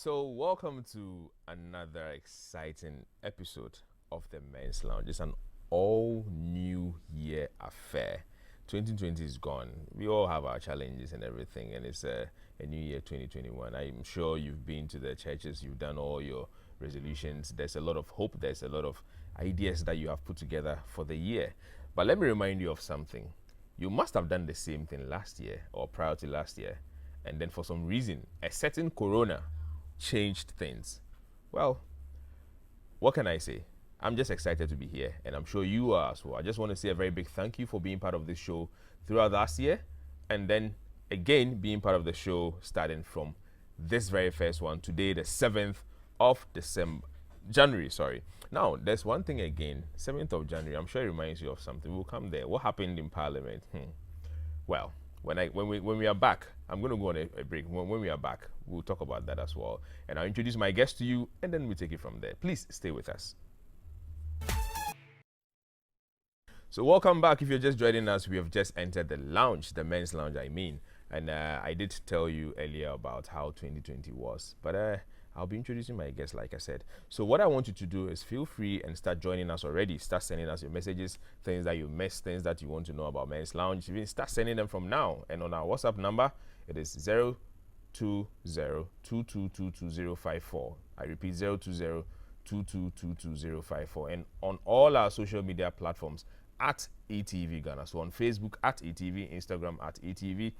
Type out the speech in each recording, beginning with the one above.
So, welcome to another exciting episode of the Men's Lounge. It's an all new year affair. 2020 is gone. We all have our challenges and everything, and it's a new year 2021. I'm sure you've been to the churches, you've done all your resolutions. There's a lot of hope, there's a lot of ideas that you have put together for the year. But let me remind you of something. You must have done the same thing last year or prior to last year, and then for some reason, a certain corona changed things. Well, what can I say? I'm just excited to be here, and I'm sure you are as well. I just want to say a very big thank you for being part of this show throughout last year, and then again being part of the show starting from this very first one today, the 7th of January. Sorry. Now, there's one thing again. 7th of January. I'm sure it reminds you of something. We'll come there. What happened in Parliament? Well, when we are back, I'm going to go on a break. When we are back, we'll talk about that as well. And I'll introduce my guest to you, and then we'll take it from there. Please stay with us. So welcome back. If you're just joining us, we have just entered the lounge, the men's lounge, I mean. And I did tell you earlier about how 2020 was. But I'll be introducing my guest, like I said. So what I want you to do is feel free and start joining us already. Start sending us your messages, things that you missed, things that you want to know about Men's Lounge. Even start sending them from now. And on our WhatsApp number, it is 020-2222-2054. I repeat, 020-2222-2054. And on all our social media platforms, at e.TVGhana. So on Facebook, at e.tv, Instagram, at e.tv,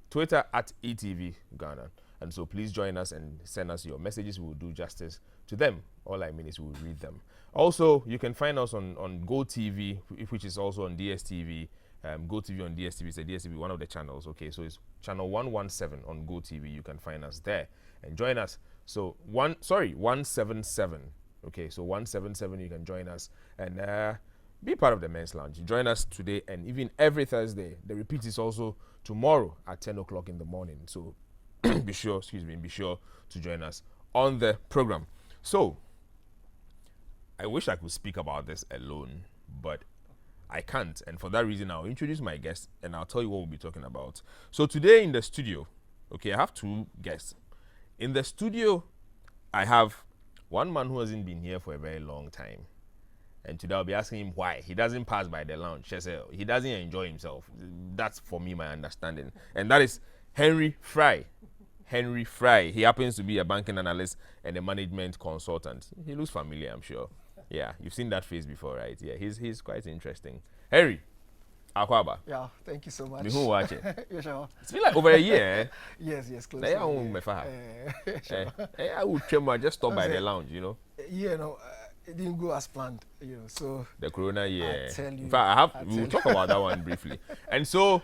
Twitter, at e.TVGhana. And so please join us and send us your messages. We will do justice to them. All I mean is we'll read them. Also, you can find us on GoTV, which is also on DSTV. GoTV on DSTV is a DSTV, one of the channels. Okay, so it's channel 117 on GoTV. You can find us there and join us. So 177. Okay, so 177, you can join us and be part of the Men's Lounge. Join us today and even every Thursday. The repeat is also tomorrow at 10 o'clock in the morning. So be sure to join us on the program. So I wish I could speak about this alone, but I can't. And for that reason, I'll introduce my guest and I'll tell you what we'll be talking about. So today in the studio, okay, I have two guests. In the studio, I have one man who hasn't been here for a very long time. And today I'll be asking him why he doesn't pass by the lounge. He doesn't enjoy himself. That's for me, my understanding. And that is Henry Fry. Henry Fry. He happens to be a banking analyst and a management consultant. He looks familiar, I'm sure. Yeah, you've seen that face before, right? Yeah, he's quite interesting. Henry, Akwaba. Yeah, thank you so much. Who watch it? Yeah, sure. It's been like over a year. Yes, close. I would just stop by the lounge, you know. Yeah, no, it didn't go as planned, you know. So the Corona year. I tell you, in fact, we'll talk about that one briefly. And so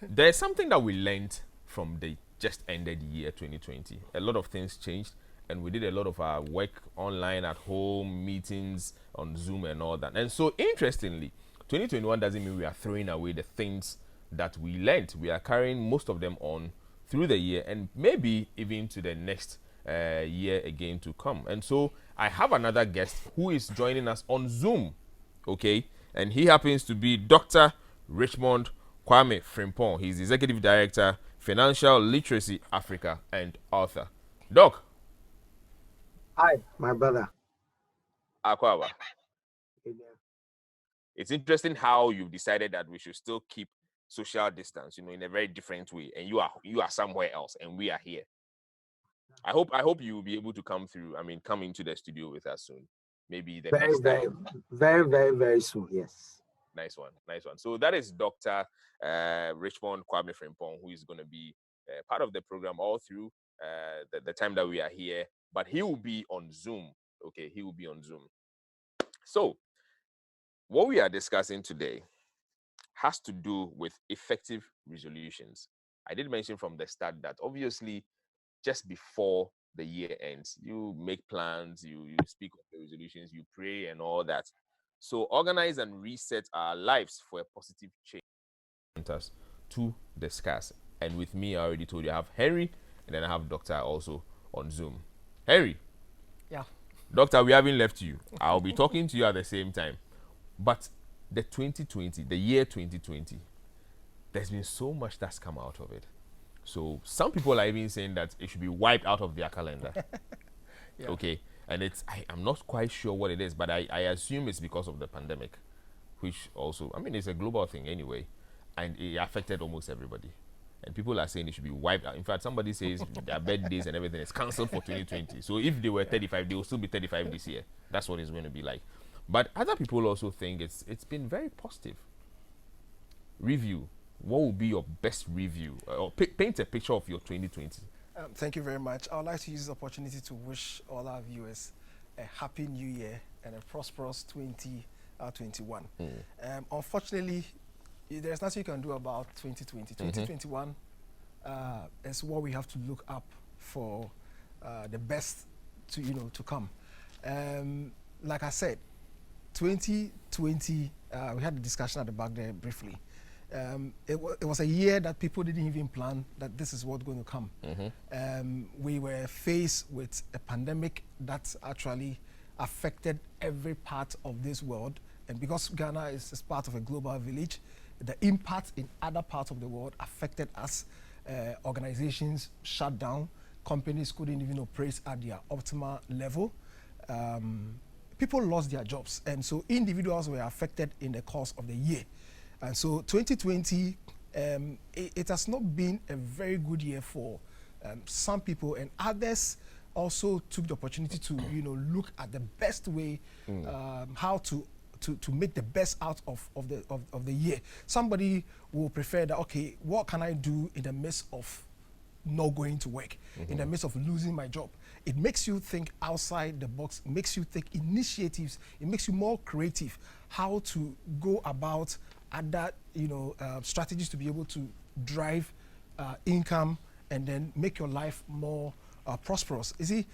there's something that we learned from the just ended year 2020. A lot of things changed, and we did a lot of our work online, at home, meetings on Zoom and all that. And so interestingly, 2021 doesn't mean we are throwing away the things that we learned. We are carrying most of them on through the year and maybe even to the next year again to come. And so I have another guest who is joining us on Zoom, okay? And he happens to be Dr. Richmond Kwame Frimpong. He's Executive Director, Financial Literacy Africa, and author. Doc. Hi, my brother. Akwaba. It's interesting how you've decided that we should still keep social distance, you know, in a very different way. And you are somewhere else, and we are here. I hope you will be able to come into the studio with us soon. Maybe the next time. Very soon. Yes. Nice one. So that is Dr. Richmond Kwame Frimpong, who is going to be part of the program all through the time that we are here. But he will be on Zoom. Okay, he will be on Zoom. So what we are discussing today has to do with effective resolutions. I did mention from the start that obviously just before the year ends, you make plans, you speak of the resolutions, you pray and all that. So organize and reset our lives for a positive change. To discuss. And with me, I already told you, I have Henry, and then I have Doctor also on Zoom. Henry. Yeah. Doctor, we haven't left you. I'll be talking to you at the same time. But the year 2020, there's been so much that's come out of it. So some people are even saying that it should be wiped out of their calendar. Yeah. Okay, and I'm not quite sure what it is, but I assume it's because of the pandemic, which also, I mean, it's a global thing anyway, and it affected almost everybody. And people are saying it should be wiped out. In fact, somebody says their birthdays and everything is cancelled for 2020. So if they were 35, they will still be 35 this year. That's what it's going to be like. But other people also think it's been very positive. Review. What will be your best review? Or paint a picture of your 2020. Thank you very much. I would like to use this opportunity to wish all our viewers a happy new year and a prosperous 2021. Unfortunately, there's nothing you can do about 2020. 2021 is what we have to look up for the best to come. Like I said, 2020, we had a discussion at the back there briefly. It was a year that people didn't even plan that this is what's going to come. We were faced with a pandemic that actually affected every part of this world. And because Ghana is part of a global village, the impact in other parts of the world affected us. Organizations shut down. Companies couldn't even operate at their optimal level. People lost their jobs. And so individuals were affected in the course of the year. And so 2020, it has not been a very good year for some people, and others also took the opportunity to look at the best way how to make the best out of the year. Somebody will prefer that, okay, what can I do in the midst of not going to work, in the midst of losing my job? It makes you think outside the box, makes you think initiatives, it makes you more creative, how to go about other strategies to be able to drive income and then make your life more prosperous. You see,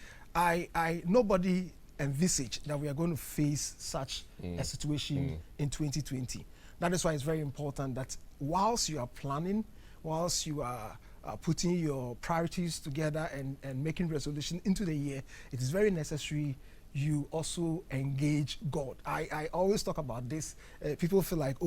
nobody envisaged that we are going to face such a situation in 2020. That is why it's very important that whilst you are planning, whilst you are putting your priorities together and making resolution into the year, it is very necessary you also engage God. I always talk about this. People feel like,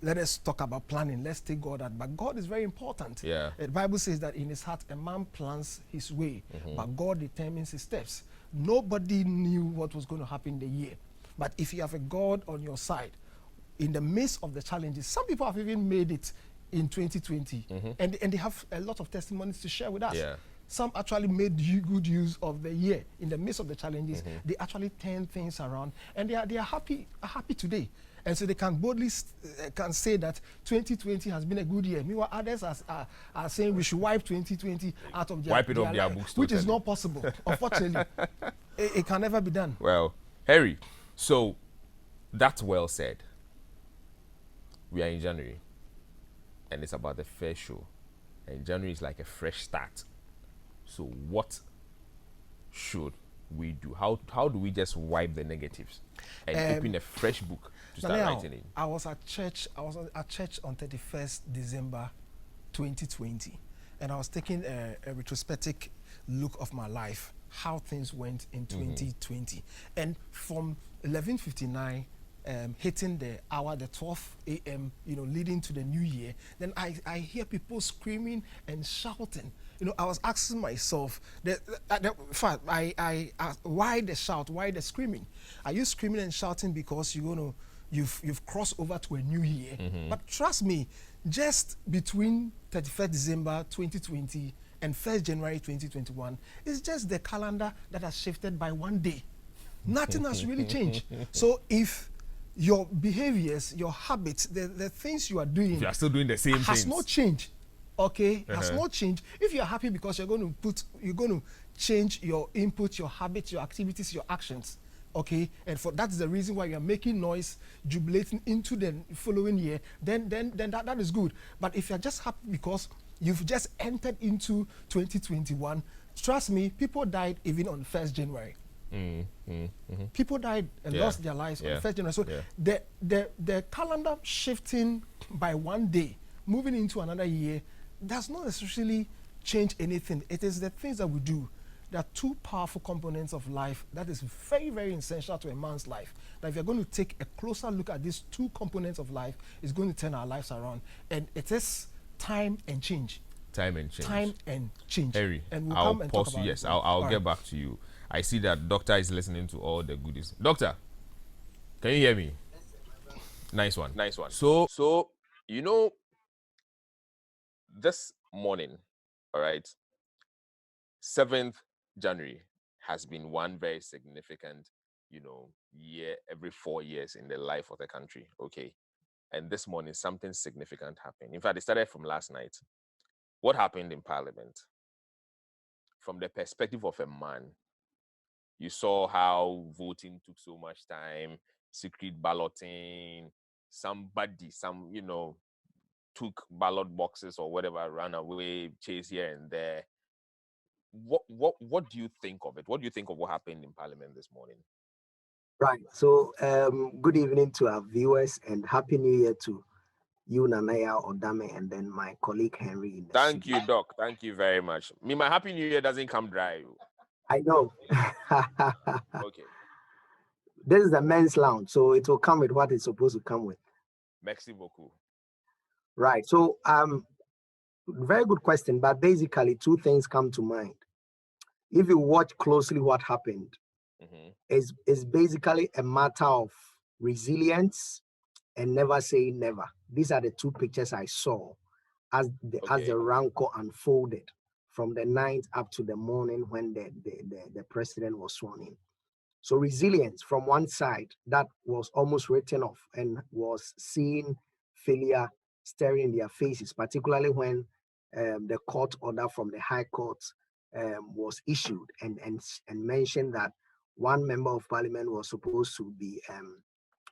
let us talk about planning. Let's take God out. But God is very important. Yeah. The Bible says that in his heart, a man plans his way, but God determines his steps. Nobody knew what was going to happen in the year. But if you have a God on your side, in the midst of the challenges, some people have even made it in 2020, and they have a lot of testimonies to share with us. Yeah. Some actually made good use of the year in the midst of the challenges. They actually turned things around, and they are happy today. And so they can boldly can say that 2020 has been a good year. Meanwhile, others are saying we should wipe 2020 out of their, wipe it off their books, which is totally. not possible. Unfortunately, it can never be done. Well, Harry, so that's well said. We are in January, and it's about the first show. And January is like a fresh start. So what should we do? How do we just wipe the negatives and open a fresh book to start writing in? I was at church on 31st December 2020, and I was taking a retrospective look of my life, how things went in 2020. And from 11:59 hitting the hour, the 12 a.m., leading to the new year, then I hear people screaming and shouting. I was asking myself, in fact, I asked, why the shout, why the screaming? Are you screaming and shouting because you've crossed over to a new year? But trust me, just between 31st December 2020 and 1st January 2021, it's just the calendar that has shifted by one day. Nothing has really changed. So if your behaviors, your habits, the things you are doing, If you are still doing the same things, has not changed. Okay, has not changed. If you are happy because you're going to change your input, your habits, your activities, your actions. Okay, and that's the reason why you are making noise, jubilating into the following year. Then that is good. But if you're just happy because you've just entered into 2021, trust me, people died even on 1st January. People died and lost their lives on 1st January. So the calendar shifting by one day, moving into another year, does not necessarily change anything. It is the things that we do. There are two powerful components of life that is very, very essential to a man's life. That if you're going to take a closer look at these two components of life, it's going to turn our lives around. And it is time and change. Time and change. Time and change. Harry, And we'll I'll come and talk pause about you. it. Yes, I'll All get right. back to you. I see that doctor is listening to all the goodies. Doctor, can you hear me? Nice one. Nice one. So you know, this morning, all right, 7th January has been one very significant, year every 4 years in the life of the country. Okay. And this morning, something significant happened. In fact, it started from last night. What happened in Parliament? From the perspective of a man, you saw how voting took so much time, secret balloting, took ballot boxes or whatever, ran away, chased here and there. What do you think of it? What do you think of what happened in Parliament this morning? Right. So, good evening to our viewers and Happy New Year to you, Nanaya Odame, and then my colleague Henry in the Thank studio. you, Doc. Thank you very much. My Happy New Year doesn't come dry. I know. Okay. This is the men's lounge, so it will come with what it's supposed to come with. Merci beaucoup. Right. So, very good question, but basically, two things come to mind. If you watch closely what happened, is basically a matter of resilience and never say never. These are the two pictures I saw as the rancor unfolded from the night up to the morning when the president was sworn in. So resilience from one side that was almost written off and was seeing failure staring in their faces, particularly when the court order from the High Court was issued and mentioned that one member of parliament was supposed to be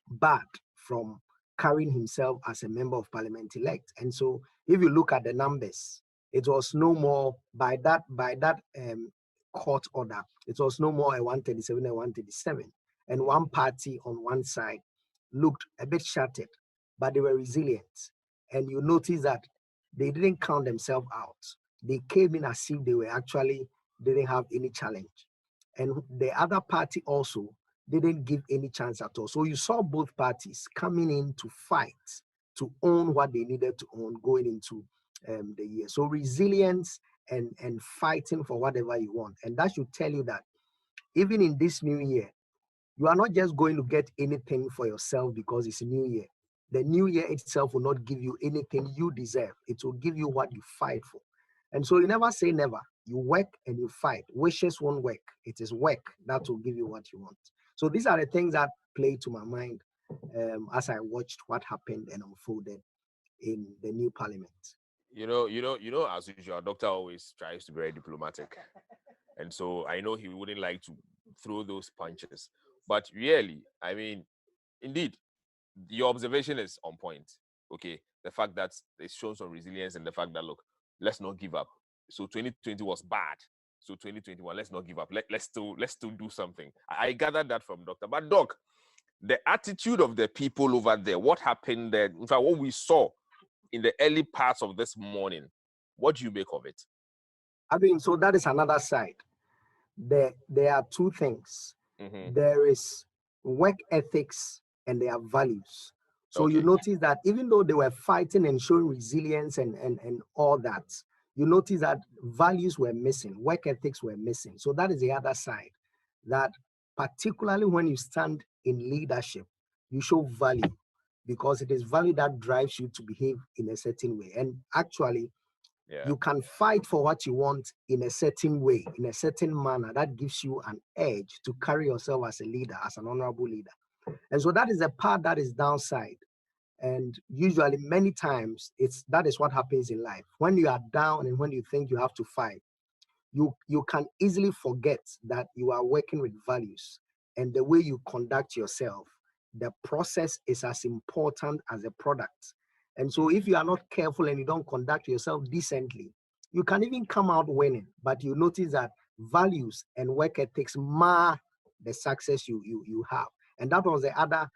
barred from carrying himself as a member of parliament elect. And so if you look at the numbers, it was no more by that court order, it was no more a 137 and 137. And one party on one side looked a bit shattered, but they were resilient. And you notice that they didn't count themselves out. They came in as if they were actually didn't have any challenge. And the other party also didn't give any chance at all. So you saw both parties coming in to fight, to own what they needed to own going into the year. So resilience and fighting for whatever you want. And that should tell you that even in this new year, you are not just going to get anything for yourself because it's a new year. The new year itself will not give you anything you deserve. It will give you what you fight for. And so you never say never. You work and you fight. Wishes won't work. It is work that will give you what you want. So these are the things that play to my mind as I watched what happened and unfolded in the new parliament. As usual, doctor always tries to be very diplomatic. And so I know he wouldn't like to throw those punches. But really, I mean, indeed, your observation is on point. Okay. The fact that it shows some resilience and the fact that, look, let's not give up. So 2020 was bad. So 2021, let's not give up. Let's still do something. I gathered that from Doctor. But Doc, the attitude of the people over there, what happened there, in fact, what we saw in the early parts of this morning, what do you make of it? I mean, so that is another side. There are two things. There is work ethics and there are values. So you notice that even though they were fighting and showing resilience and all that, you notice that values were missing, work ethics were missing. So that is the other side, that particularly when you stand in leadership, you show value because it is value that drives you to behave in a certain way. And actually, you can fight for what you want in a certain way, in a certain manner that gives you an edge to carry yourself as a leader, as an honorable leader. And so that is the part that is downside. And usually many times that is what happens in life. When you are down and when you think you have to fight, you can easily forget that you are working with values and the way you conduct yourself. The process is as important as the product. And so if you are not careful and you don't conduct yourself decently, you can even come out winning, but you notice that values and work ethics mar the success you have. And that was the other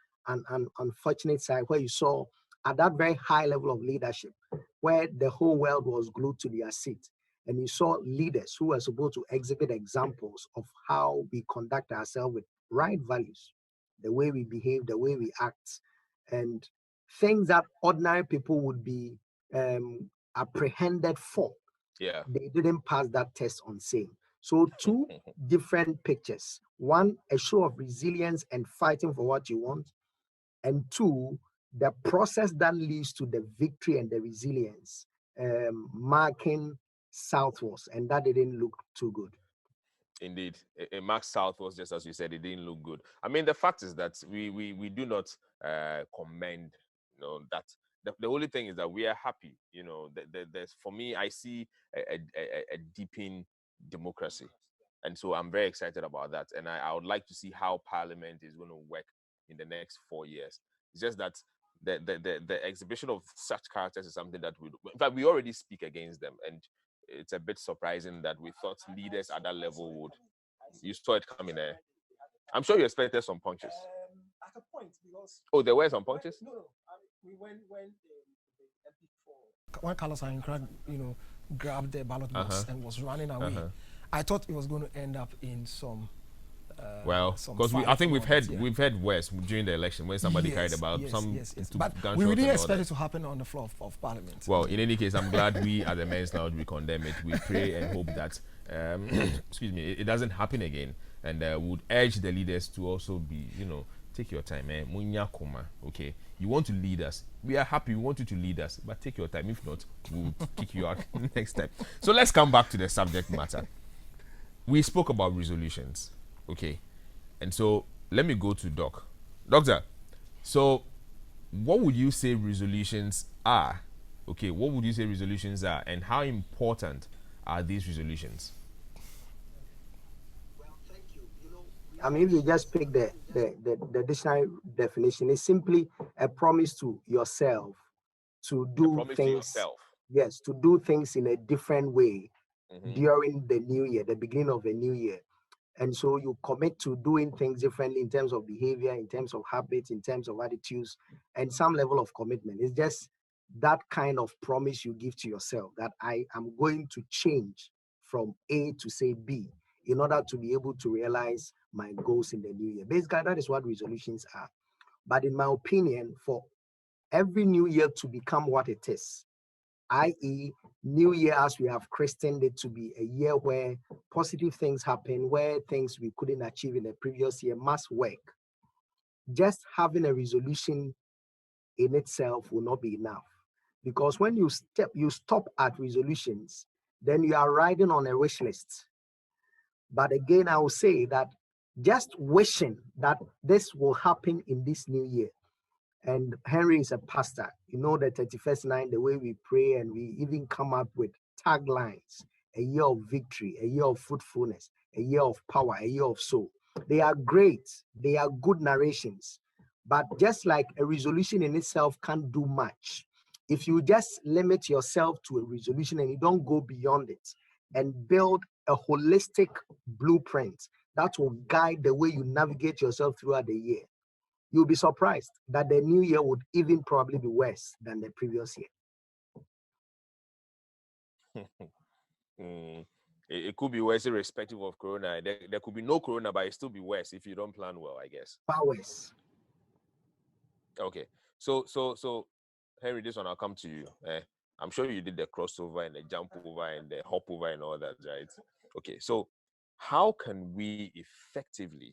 unfortunate side where you saw at that very high level of leadership, where the whole world was glued to their seat. And you saw leaders who were supposed to exhibit examples of how we conduct ourselves with right values, the way we behave, the way we act, and things that ordinary people would be apprehended for. Yeah. They didn't pass that test on same. So two different pictures. One, a show of resilience and fighting for what you want. And two, the process that leads to the victory and the resilience, marking southwards. And that didn't look too good. Indeed, Max South was just as you said. It didn't look good. I mean, the fact is that we do not commend, that the only thing is that we are happy. There's, for me, I see a deepening democracy, and so I'm very excited about that. And I would like to see how Parliament is going to work in the next 4 years. It's just that the exhibition of such characters is something that in fact, we already speak against them, and it's a bit surprising that we thought leaders at that level would. You saw it coming there. I'm sure you expected some punches. At a point, because there were some punches. no, when Carlos Sankara, grabbed the ballot box and was running away, I thought it was going to end up in some. Because I think we've heard worse during the election when somebody carried about some. But we didn't expect it to happen on the floor of Parliament. Well, in any case, I'm glad we at the Men's Lounge we condemn it. We pray and hope that, excuse me, it doesn't happen again, and would urge the leaders to also be, take your time, Munya koma, okay? You want to lead us. We are happy. We want you to lead us, but take your time. If not, we'll kick you out next time. So let's come back to the subject matter. We spoke about resolutions. Okay, and so let me go to Doctor. So, what would you say resolutions are? Okay, what would you say resolutions are, and how important are these resolutions? Well, thank you. I mean, if you just pick the dictionary definition, it's simply a promise to yourself to do things. Yes, to do things in a different way during the new year, the beginning of a new year. And so you commit to doing things differently in terms of behavior, in terms of habits, in terms of attitudes, and some level of commitment. It's just that kind of promise you give to yourself that I am going to change from A to say B in order to be able to realize my goals in the new year. Basically, that is what resolutions are. But in my opinion, for every new year to become what it is, i.e., New Year as we have christened it to be a year where positive things happen, where things we couldn't achieve in the previous year must work. Just having a resolution in itself will not be enough. Because when you stop at resolutions, then you are riding on a wish list. But again, I will say that just wishing that this will happen in this new year. And Henry is a pastor. The 31st night, the way we pray, and we even come up with taglines: a year of victory, a year of fruitfulness, a year of power, a year of soul. They are great. They are good narrations. But just like a resolution in itself can't do much, if you just limit yourself to a resolution and you don't go beyond it and build a holistic blueprint that will guide the way you navigate yourself throughout the year, you'll be surprised that the new year would even probably be worse than the previous year. It could be worse irrespective of corona. There could be no corona, but it still be worse if you don't plan well, I guess. Far worse. Okay. So Henry, this one I'll come to you. I'm sure you did the crossover and the jump over and the hop over and all that, right? Okay. So how can we effectively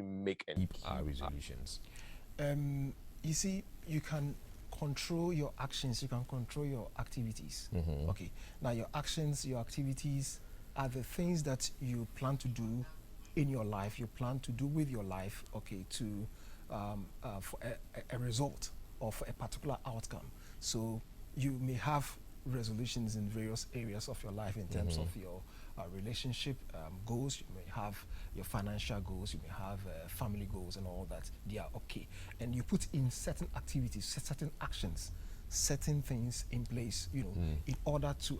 make and keep our resolutions? You see, you can control your actions, you can control your activities. Okay. Now, your actions, your activities are the things that you plan to do in your life, you plan to do with your life, okay, to for a result or for a particular outcome. So you may have resolutions in various areas of your life in terms of your relationship goals. You may have your financial goals, you may have family goals and all that. They are okay. And you put in certain activities, certain actions, certain things in place, in order to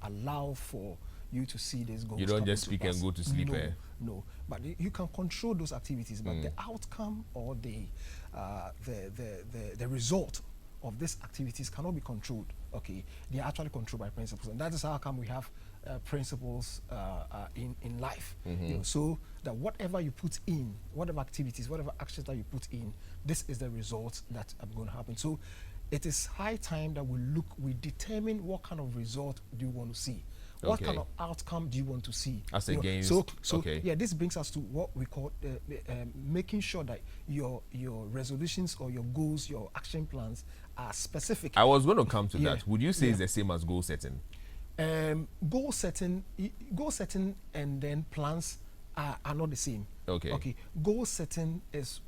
allow for you to see these goals. You don't just speak and go to sleep. No, but you can control those activities, but the outcome or the result of these activities cannot be controlled. Okay, they are actually controlled by principles, and that is how come we have principles in life. So that whatever you put in, whatever activities, whatever actions that you put in, this is the result that are going to happen. So it is high time that we determine what kind of result do you want to see. What Okay. kind of outcome do you want to see? As You know, against, so okay. yeah, this brings us to what we call making sure that your resolutions or your goals, your action plans are specific. I was going to come to Yeah. that. Would you say Yeah. it's the same as goal setting? Goal setting and then plans are not the same. Okay. Goal setting is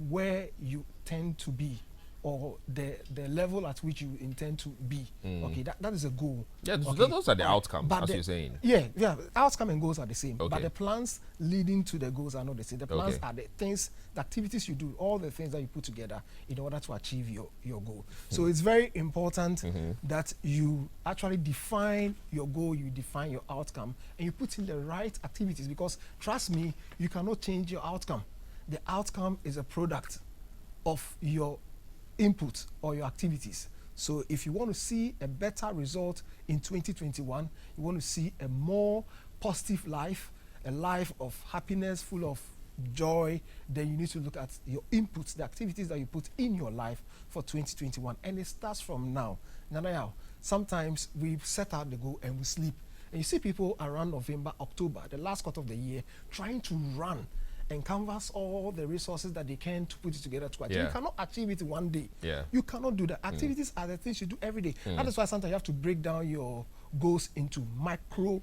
where you tend to be, or the level at which you intend to be. Okay, that is a goal. Yeah, Okay. those are the outcomes, But as you're saying. Yeah, outcome and goals are the same. Okay. But the plans leading to the goals are not the same. The plans Okay. are the things, the activities you do, all the things that you put together in order to achieve your goal. So it's very important that you actually define your goal, you define your outcome, and you put in the right activities, because trust me, you cannot change your outcome. The outcome is a product of your input or your activities. So if you want to see a better result in 2021, you want to see a more positive life, a life of happiness, full of joy, then you need to look at your inputs, the activities that you put in your life for 2021. And it starts from now. Now, sometimes we set out the goal and we sleep. And you see people around November, October, the last quarter of the year, trying to run and canvas all the resources that they can to put it together to achieve. Yeah. You cannot achieve it one day. Yeah. You cannot do that. Activities are the things you do every day. That is why sometimes you have to break down your goals into micro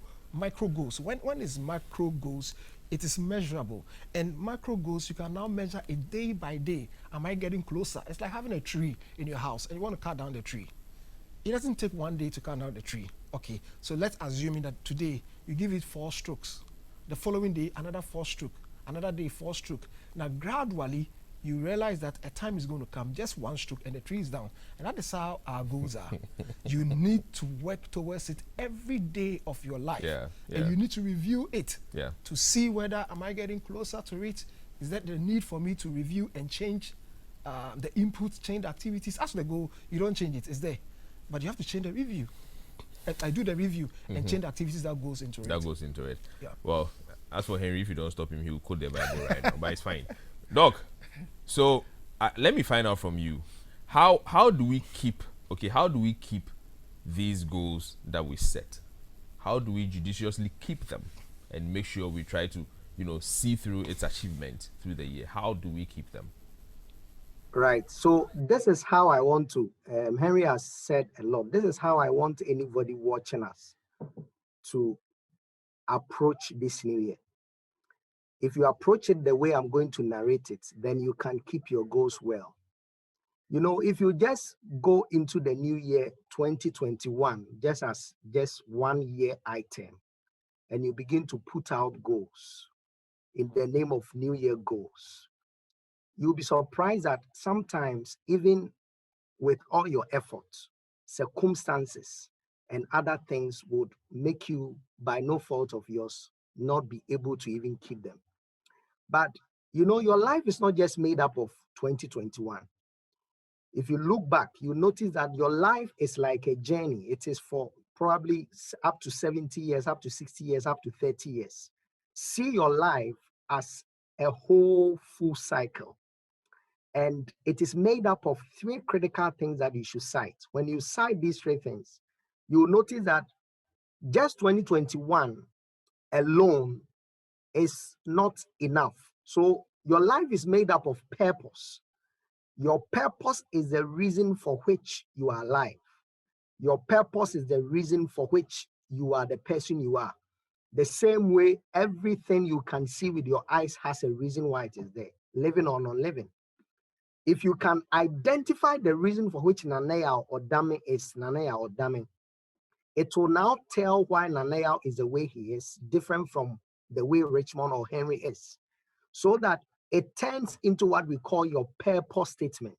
goals. When it's micro goals, it is measurable. And macro goals, you can now measure it day by day. Am I getting closer? It's like having a tree in your house and you want to cut down the tree. It doesn't take one day to cut down the tree. Okay, so let's assume that today you give it 4 strokes. The following day, another 4 strokes. Another day, 4 strokes. Now, gradually, you realize that a time is going to come, just 1 stroke, and the tree is down. And that is how our goals are. You need to work towards it every day of your life. Yeah. And you need to review it Yeah. to see whether am I getting closer to it? Is that the need for me to review and change the input, change the activities? As the goal, you don't change it, it's there. But you have to change the review. I do the review and change the activities that goes into it. That goes into it. Yeah. Well, as for Henry, if you don't stop him, he'll quote the Bible right now, but it's fine. Doc, so let me find out from you, how do we keep these goals that we set? How do we judiciously keep them and make sure we try to, see through its achievement through the year? How do we keep them? Right. So this is how I want to, Henry has said a lot. This is how I want anybody watching us to approach this new year. If you approach it the way I'm going to narrate it, then you can keep your goals well. If you just go into the new year 2021, just as just 1 year item, and you begin to put out goals in the name of new year goals, you'll be surprised that sometimes, even with all your efforts, circumstances and other things would make you, by no fault of yours, not be able to even keep them. But your life is not just made up of 2021. If you look back, you notice that your life is like a journey. It is for probably up to 70 years, up to 60 years, up to 30 years. See your life as a whole full cycle. And it is made up of 3 critical things that you should cite. When you cite these 3 things, you will notice that just 2021 alone is not enough. So your life is made up of purpose. Your purpose is the reason for which you are alive. Your purpose is the reason for which you are the person you are. The same way everything you can see with your eyes has a reason why it is there, living or non-living. If you can identify the reason for which Nanea or Dame is Nanea or Dame, it will now tell why Nanea is the way he is, different from the way Richmond or Henry is. So that it turns into what we call your purpose statement.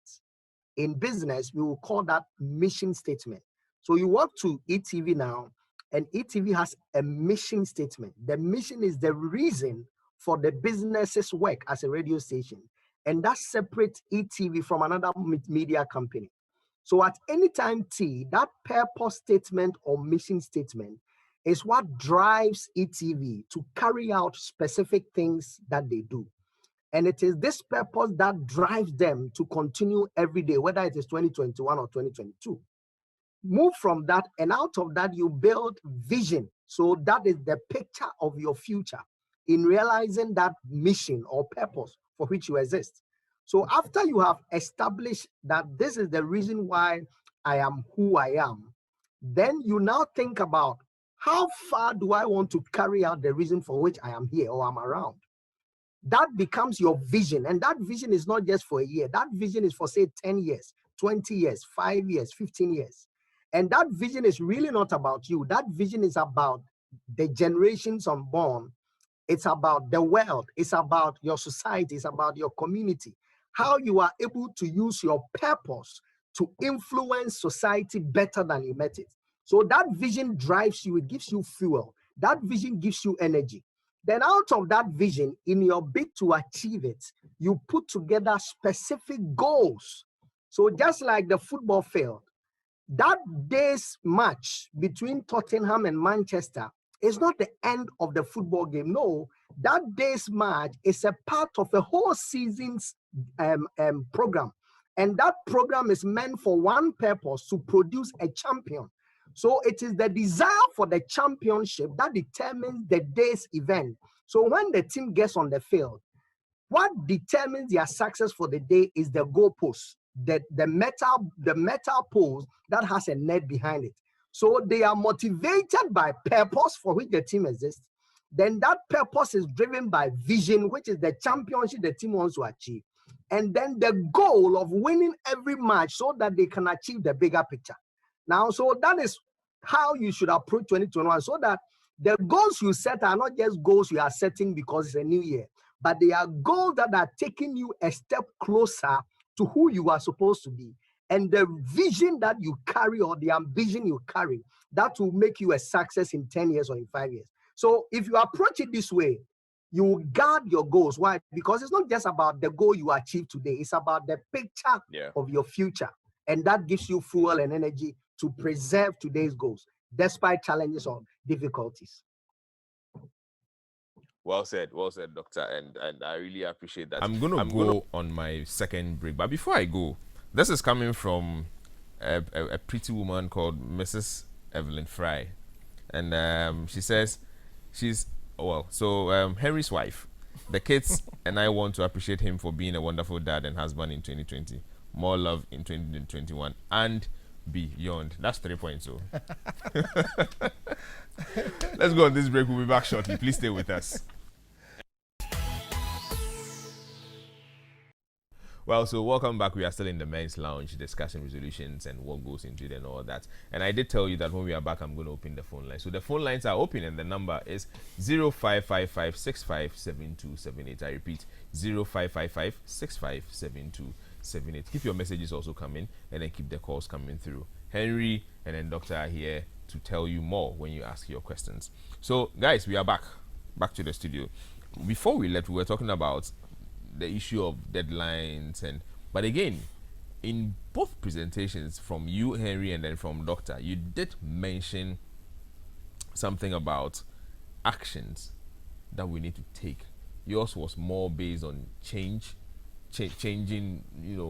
In business, we will call that mission statement. So you walk to e.TV now, and e.TV has a mission statement. The mission is the reason for the business's work as a radio station. And that separates e.TV from another media company. So at any time T, that purpose statement or mission statement is what drives e.TV to carry out specific things that they do. And it is this purpose that drives them to continue every day, whether it is 2021 or 2022. Move from that, and out of that, you build vision. So that is the picture of your future in realizing that mission or purpose for which you exist. So after you have established that this is the reason why I am who I am, then you now think about how far do I want to carry out the reason for which I am here or I'm around. That becomes your vision. And that vision is not just for a year. That vision is for, say, 10 years, 20 years, 5 years, 15 years. And that vision is really not about you. That vision is about the generations unborn. It's about the world. It's about your society. It's about your community. How you are able to use your purpose to influence society better than you met it. So that vision drives you. It gives you fuel. That vision gives you energy. Then out of that vision, in your bid to achieve it, you put together specific goals. So just like the football field, that day's match between Tottenham and Manchester is not the end of the football game. No, that day's match is a part of a whole season's program. And that program is meant for one purpose, to produce a champion. So it is the desire for the championship that determines the day's event. So when the team gets on the field, what determines their success for the day is the goalpost, the metal post that has a net behind it. So they are motivated by purpose for which the team exists. Then that purpose is driven by vision, which is the championship the team wants to achieve. And then the goal of winning every match so that they can achieve the bigger picture. Now, so that is how you should approach 2021, so that the goals you set are not just goals you are setting because it's a new year, but they are goals that are taking you a step closer to who you are supposed to be. And the vision that you carry, or the ambition you carry, that will make you a success in 10 years or in 5 years. So if you approach it this way, you will guard your goals. Why? Because it's not just about the goal you achieve today. It's about the picture of your future. And that gives you fuel and energy to preserve today's goals, despite challenges or difficulties. Well said, Doctor. And I really appreciate that. I'm going to go on my second break. But before I go, this is coming from a pretty woman called Mrs. Evelyn Fry. And she says she's, Henry's wife. The kids and I want to appreciate him for being a wonderful dad and husband in 2020. More love in 2021 and beyond. That's 3 points. So let's go on this break. We'll be back shortly. Please stay with us. Well, so welcome back. We are still in the men's lounge discussing resolutions and what goes into it and all that. And I did tell you that when we are back, I'm going to open the phone line. So the phone lines are open and the number is 0555-657278. I repeat, 0555-657278. Keep your messages also coming and then keep the calls coming through. Henry and then Doctor are here to tell you more when you ask your questions. So guys, we are back to the studio. Before we left, we were talking about the issue of deadlines, but again, in both presentations from you, Henry, and then from Doctor, you did mention something about actions that we need to take. Yours was more based on changing,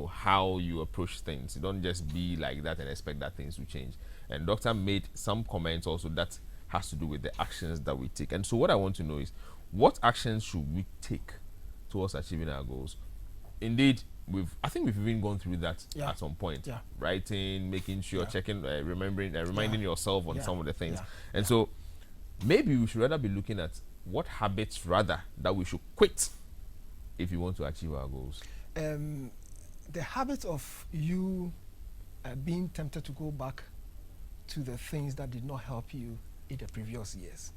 how you approach things. You don't just be like that and expect that things will change. And Doctor made some comments also that has to do with the actions that we take. And so what I want to know is, what actions should we take towards achieving our goals? Indeed, I think we've even gone through that at some point. Writing, making sure, checking, reminding yourself on some of the things. And so maybe we should rather be looking at what habits rather that we should quit if you want to achieve our goals. The habit of you being tempted to go back to the things that did not help you in the previous years.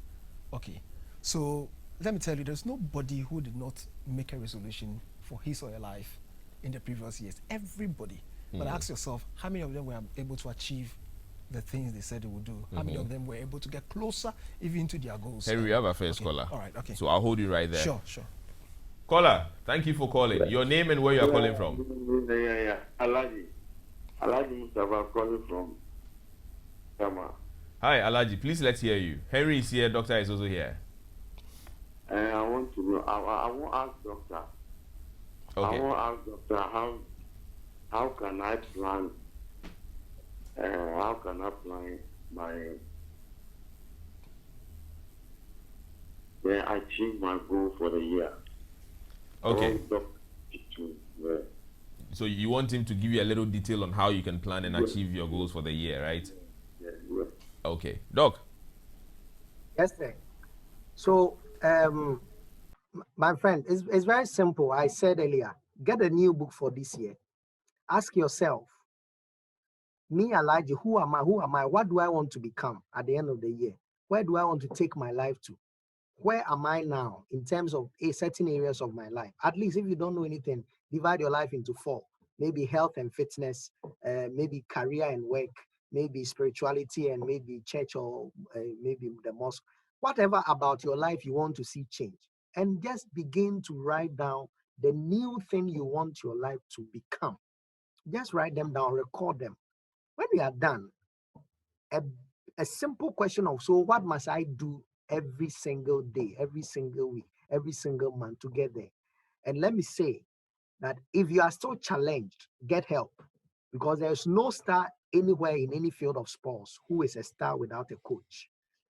Okay, so let me tell you, there's nobody who did not make a resolution for his or her life in the previous years. Everybody. But ask yourself, how many of them were able to achieve the things they said they would do? How many of them were able to get closer even to their goals? Hey, we have a first caller. All right, okay. So I'll hold you right there. Sure. Caller, thank you for calling. Your name and where you are calling from. Alaji Mustafa calling from Kama. Hi, Alaji. Please let's hear you. Henry is here. Doctor is also here. I want to know. I want to ask Doctor. Okay. I want to ask Doctor how can I plan? How can I plan when I achieve my goal for the year? Okay. I want Doctor to So you want him to give you a little detail on how you can plan and Yes. achieve your goals for the year, right? yes. Okay. Doc. Yes, sir. So, my friend, it's very simple. I said earlier, get a new book for this year. Ask yourself, me, Elijah, who am I? Who am I? What do I want to become at the end of the year? Where do I want to take my life to? Where am I now in terms of certain areas of my life? At least if you don't know anything, divide your life into 4. Maybe health and fitness, maybe career and work, maybe spirituality, and maybe church, or maybe the mosque. Whatever about your life you want to see change. And just begin to write down the new thing you want your life to become. Just write them down, record them. When we are done, a simple question of, so what must I do every single day, every single week, every single month to get there? And let me say that if you are still challenged, get help, because there's no star anywhere in any field of sports who is a star without a coach.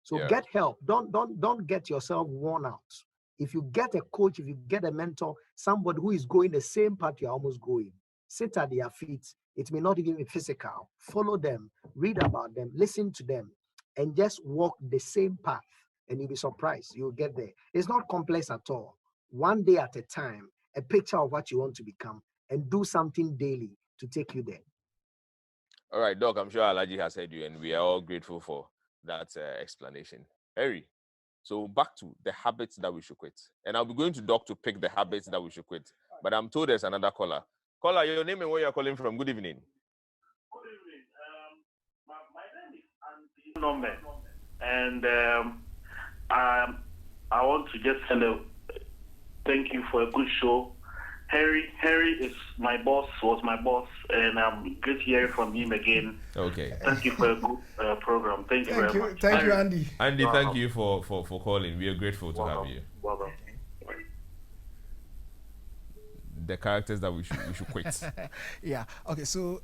So Yeah. get help. Don't get yourself worn out. If you get a coach, if you get a mentor, somebody who is going the same path you're almost going, sit at their feet. It may not even be physical. Follow them, read about them, listen to them, and just walk the same path. And you'll be surprised. You'll get there. It's not complex at all. One day at a time, a picture of what you want to become, and do something daily to take you there. All right, Doc, I'm sure Alaji has heard you, and we are all grateful for that explanation. Harry, so back to the habits that we should quit. And I'll be going to Doc to pick the habits that we should quit. But I'm told there's another caller. Caller, your name and where you're calling from. Good evening. Good evening. My name is Andy Norman, and I want to just send a thank you for a good show. Harry is my boss, was my boss, and I'm good to hear from him again. Okay. Thank you for a good program. Thank you very much. Thank you, Andy. Andy, thank you for calling. We are grateful to have you. Welcome. The characters that we should quit. Yeah. Okay. So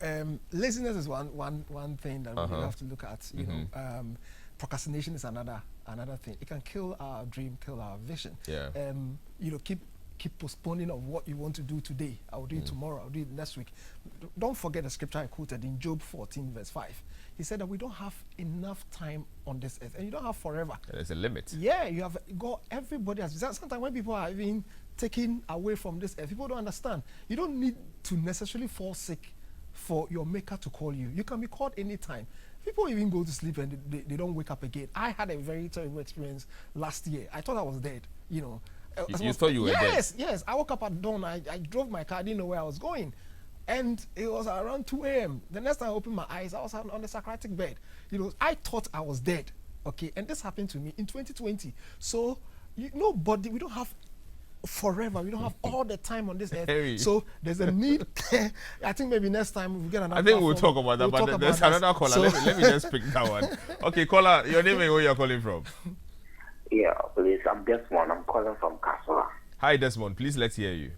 laziness is one thing that we have to look at. You know, procrastination is another thing. It can kill our dream, kill our vision. Yeah. You know, keep postponing of what you want to do today. I'll do it tomorrow. I'll do it next week. Don't forget the scripture I quoted in Job 14 verse 5. He said that we don't have enough time on this earth, and you don't have forever. There's a limit. Yeah, you have got, everybody has. Sometimes when people are even taken away from this earth, people don't understand. You don't need to necessarily fall sick for your maker to call you. You can be called anytime. People even go to sleep and they don't wake up again. I had a very terrible experience last year. I thought I was dead, you know. You thought you were dead? Yes. I woke up at dawn. I drove my car. I didn't know where I was going. And it was around 2 a.m. The next time I opened my eyes, I was on the Socratic bed. You know, I thought I was dead. Okay, and this happened to me in 2020. So, nobody, we don't have forever. We don't have all the time on this earth. Harry. So there's a need. I think maybe next time we'll get another. I think we'll talk about that, but there's another caller. So let me just pick that one. Okay, caller, your name and where you're calling from. Yeah, please, I'm Desmond. I'm calling from Kassola. Hi, Desmond. Please, let's hear you.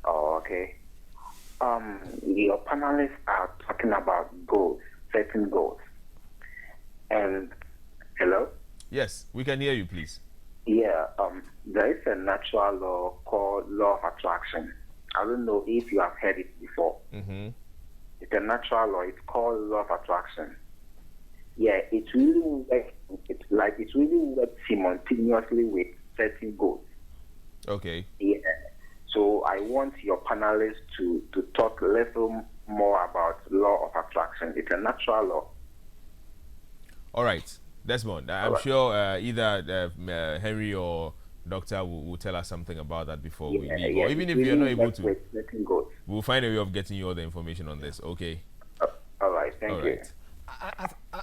Oh, okay. Your panelists are talking about goals, setting goals. And, hello? Yes, we can hear you, please. Yeah, there is a natural law called law of attraction. I don't know if you have heard it before. Mm-hmm. It's a natural law. It's called law of attraction. Yeah, it really works. It really works simultaneously with setting goals. Okay. Yeah. So I want your panelists to talk a little more about law of attraction. It's a natural law. All right, Desmond. I'm sure either Henry or Doctor will tell us something about that before we leave. Or even if you're not able to, we'll find a way of getting you all the information on this. Okay. All right. Thank you.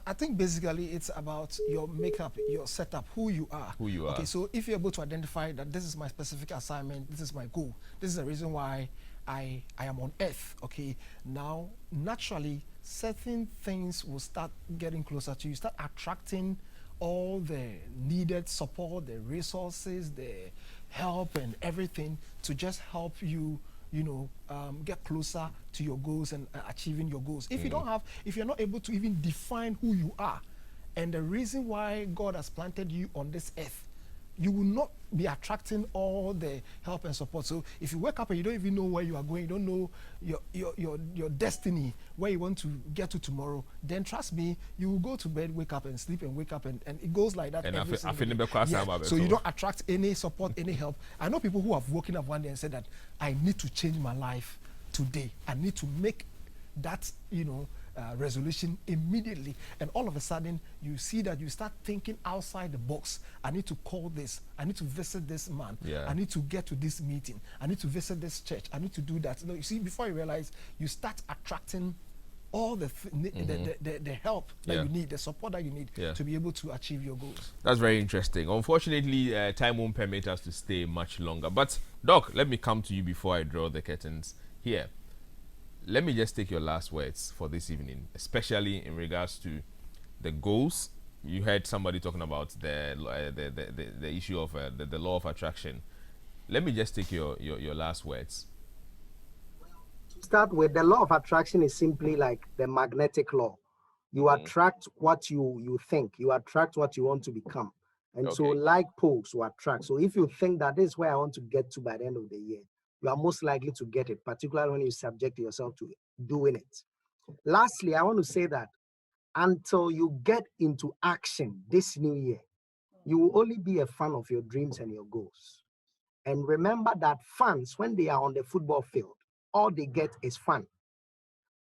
I think basically it's about your makeup, your setup, who you are. Who you are. Okay, so if you're able to identify that this is my specific assignment, this is my goal, this is the reason why I am on earth, okay, now naturally certain things will start getting closer to you, start attracting all the needed support, the resources, the help and everything to just help you, get closer to your goals and achieving your goals. If you don't have, if you're not able to even define who you are and the reason why God has planted you on this earth, you will not be attracting all the help and support. So if you wake up and you don't even know where you are going, you don't know your destiny, where you want to get to tomorrow, then trust me, you will go to bed, wake up and sleep and wake up and it goes like that And every single day. Yeah. So you don't attract any support, any help. I know people who have woken up one day and said that I need to change my life today. I need to make that, resolution immediately, and all of a sudden you see that you start thinking outside the box. I need to call this, I need to visit this man, I need to get to this meeting, I need to visit this church, I need to do that. You see, before you realize, you start attracting all the help that you need, the support that you need to be able to achieve your goals. That's very interesting. Unfortunately, time won't permit us to stay much longer, but Doc, let me come to you before I draw the curtains here. Let me just take your last words for this evening, especially in regards to the goals. You heard somebody talking about the issue of the law of attraction. Let me just take your last words. To start with, the law of attraction is simply like the magnetic law. You attract what you think. You attract what you want to become. And so like poles will attract. So if you think that this is where I want to get to by the end of the year, you are most likely to get it, particularly when you subject yourself to doing it. Lastly, I want to say that until you get into action this new year, you will only be a fan of your dreams and your goals. And remember that fans, when they are on the football field, all they get is fun.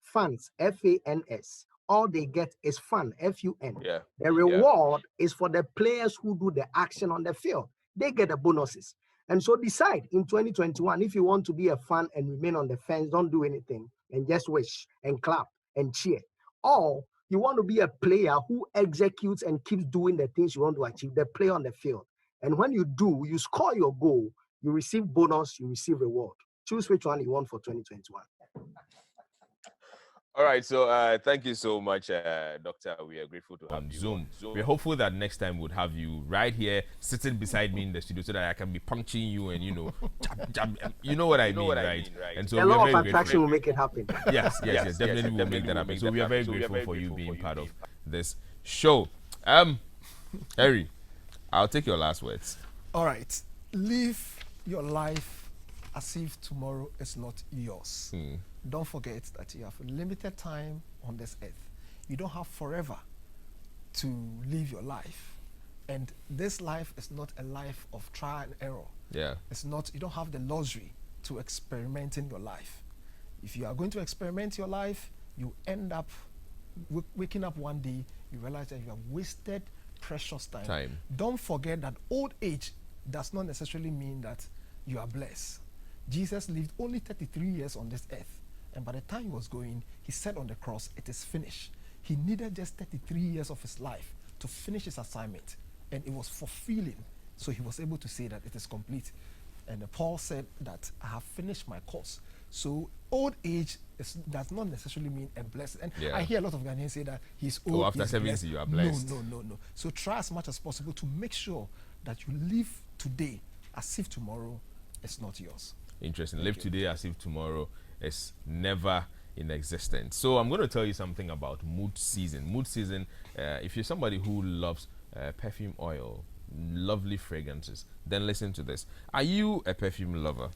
Fans, F-A-N-S, all they get is fun, F-U-N. The reward is for the players who do the action on the field. They get the bonuses. And so decide in 2021, if you want to be a fan and remain on the fence, don't do anything and just wish and clap and cheer. Or you want to be a player who executes and keeps doing the things you want to achieve, the player on the field. And when you do, you score your goal, you receive bonus, you receive reward. Choose which one you want for 2021. All right, so thank you so much, Doctor. We are grateful to have you on Zoom. We're hopeful that next time we'll have you right here, sitting beside me in the studio, so that I can be punching you and, jab, you know what I mean, right? And so the law of attraction will make it happen. Yes, definitely will make that happen. So we are very grateful for you being part of this show. Harry, I'll take your last words. All right, live your life as if tomorrow is not yours. Don't forget that you have limited time on this earth. You don't have forever to live your life. And this life is not a life of trial and error. It's not, you don't have the luxury to experiment in your life. If you are going to experiment your life, you end up waking up one day, you realize that you have wasted precious time. Don't forget that old age does not necessarily mean that you are blessed. Jesus lived only 33 years on this earth. And by the time he was going, he said on the cross, it is finished. He needed just 33 years of his life to finish his assignment. And it was fulfilling. So he was able to say that it is complete. And Paul said that I have finished my course. So old age does not necessarily mean a blessing. And I hear a lot of Ghanaians say that he's old. After 70, you are blessed. No. So try as much as possible to make sure that you live today as if tomorrow is not yours. Interesting. Live today as if tomorrow is never in existence. So I'm going to tell you something about mood season. Mood season, if you're somebody who loves perfume oil, lovely fragrances, then listen to this. Are you a perfume lover?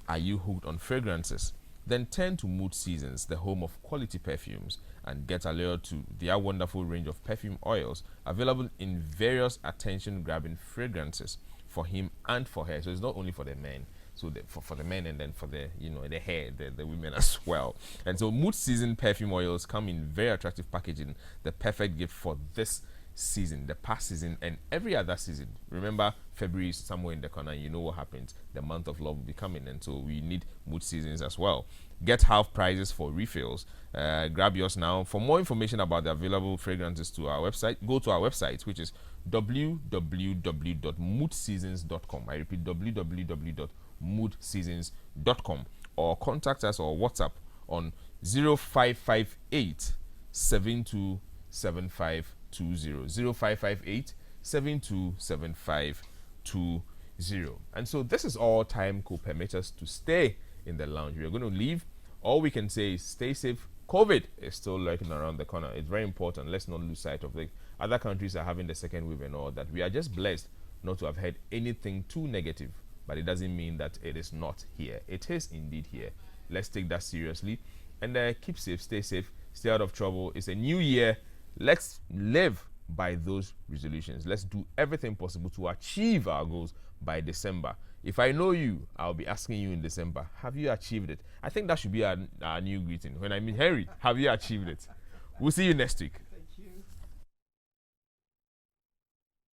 Are you hooked on fragrances? Then turn to Mood Seasons, the home of quality perfumes, and get allured to their wonderful range of perfume oils available in various attention-grabbing fragrances for him and for her. So it's not only for the men. So for the men, and then for the the hair, the women as well. And so Mood Season perfume oils come in very attractive packaging, the perfect gift for this season, the past season, and every other season. Remember, February is somewhere in the corner. You know what happens. The month of love will be coming, and so we need Mood Seasons as well. Get half prices for refills. Grab yours now. For more information about the available fragrances to our website, go to our website, which is www.moodseasons.com. I repeat, www.moodseasons.com, or contact us or WhatsApp on 0558 7275 0558 727520. And so this is all time could permit us to stay in the lounge. We are going to leave. All we can say is stay safe. COVID is still lurking around the corner. It's very important. Let's not lose sight of it. Other countries are having the second wave and all that. We are just blessed not to have had anything too negative, but it doesn't mean that it is not here. It is indeed here. Let's take that seriously and keep safe, stay safe, stay out of trouble. It's a new year. Let's live by those resolutions. Let's do everything possible to achieve our goals by December. If I know you, I'll be asking you in December, have you achieved it? I think that should be our new greeting. When I meet Henry, have you achieved it? We'll see you next week.